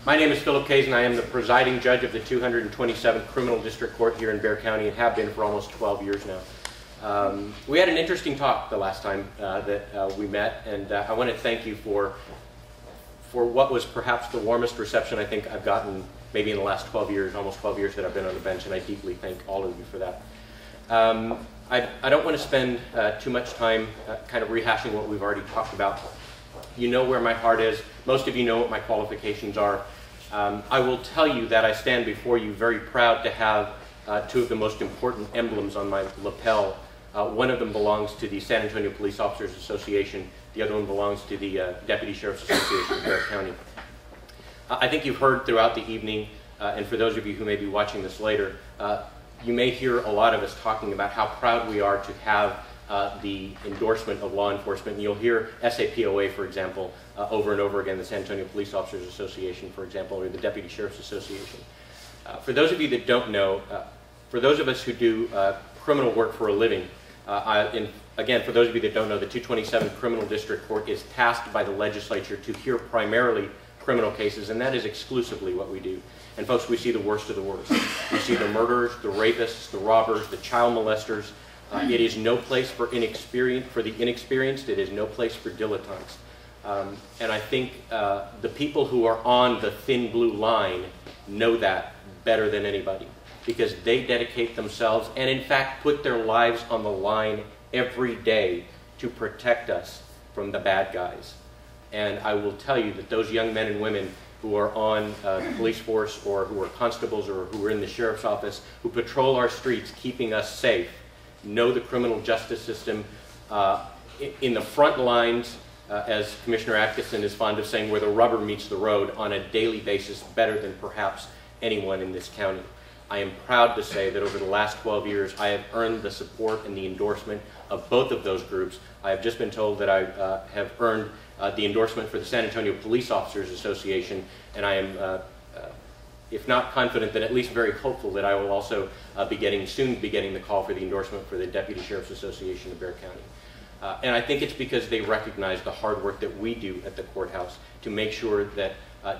My name is Philip Kazen. I am the presiding judge of the 227th Criminal District Court here in Bexar County and have been for almost 12 years now. We had an interesting talk the last time that we met, and I want to thank you for what was perhaps the warmest reception I think I've gotten maybe in the last 12 years, almost 12 years that I've been on the bench, and I deeply thank all of you for that. I don't want to spend too much time kind of rehashing what we've already talked about. You know where my heart is. Most of you know what my qualifications are. I will tell you that I stand before you very proud to have two of the most important emblems on my lapel. One of them belongs to the San Antonio Police Officers Association. The other one belongs to the Deputy Sheriff's Association of Bexar County. I think you've heard throughout the evening, and for those of you who may be watching this later, you may hear a lot of us talking about how proud we are to have the endorsement of law enforcement. And you'll hear SAPOA, for example, over and over again, the San Antonio Police Officers Association, for example, or the Deputy Sheriff's Association. For those of you that don't know, for those of us who do criminal work for a living, again, for those of you that don't know, the 227th Criminal District Court is tasked by the legislature to hear primarily criminal cases, and that is exclusively what we do. And folks, we see the worst of the worst. We see the murderers, the rapists, the robbers, the child molesters. It is no place for the inexperienced. It is no place for dilettantes. And I think the people who are on the thin blue line know that better than anybody, because they dedicate themselves and in fact put their lives on the line every day to protect us from the bad guys. And I will tell you that those young men and women who are on the police force, or who are constables, or who are in the sheriff's office, who patrol our streets keeping us safe, know the criminal justice system in the front lines, as Commissioner Atkinson is fond of saying, where the rubber meets the road on a daily basis better than perhaps anyone in this county. I am proud to say that over the last 12 years I have earned the support and the endorsement of both of those groups. I have just been told that I have earned the endorsement for the San Antonio Police Officers Association, and I am if not confident, then at least very hopeful that I will also soon be getting the call for the endorsement for the Deputy Sheriff's Association of Bexar County. And I think it's because they recognize the hard work that we do at the courthouse to make sure that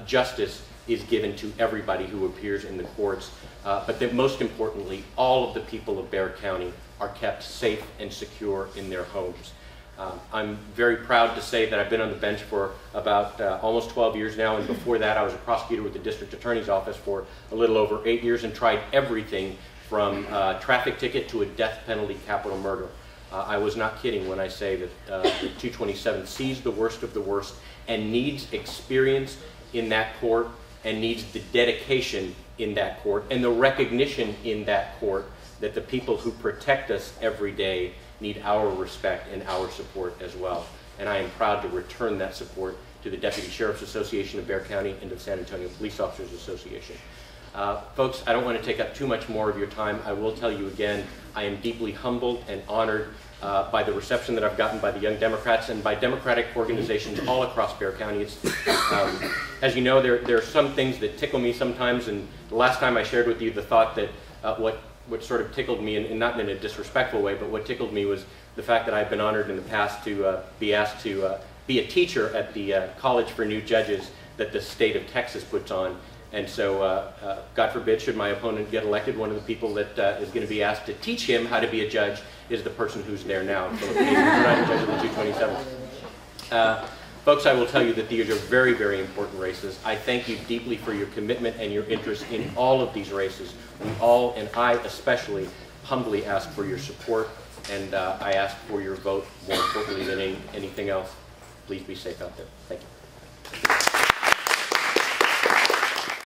justice is given to everybody who appears in the courts, but that most importantly, all of the people of Bexar County are kept safe and secure in their homes. I'm very proud to say that I've been on the bench for about almost 12 years now, and before that I was a prosecutor with the District Attorney's Office for a little over 8 years and tried everything from a traffic ticket to a death penalty capital murder. I was not kidding when I say that the 227 sees the worst of the worst and needs experience in that court, and needs the dedication in that court and the recognition in that court that the people who protect us every day need our respect and our support as well. And I am proud to return that support to the Deputy Sheriff's Association of Bexar County and to the San Antonio Police Officers Association. Folks, I don't want to take up too much more of your time. I will tell you again, I am deeply humbled and honored by the reception that I've gotten by the Young Democrats and by Democratic organizations all across Bexar County. As you know, there are some things that tickle me sometimes, and the last time I shared with you the thought that what sort of tickled me, and not in a disrespectful way, but what tickled me was the fact that I've been honored in the past to be asked to be a teacher at the College for New Judges that the state of Texas puts on. And so, God forbid, should my opponent get elected, one of the people that is going to be asked to teach him how to be a judge is the person who's there now, Philip Kazen, presiding judge of the 227th. Folks, I will tell you that these are very, very important races. I thank you deeply for your commitment and your interest in all of these races. We all, and I especially, humbly ask for your support, and I ask for your vote more importantly than anything else. Please be safe out there. Thank you.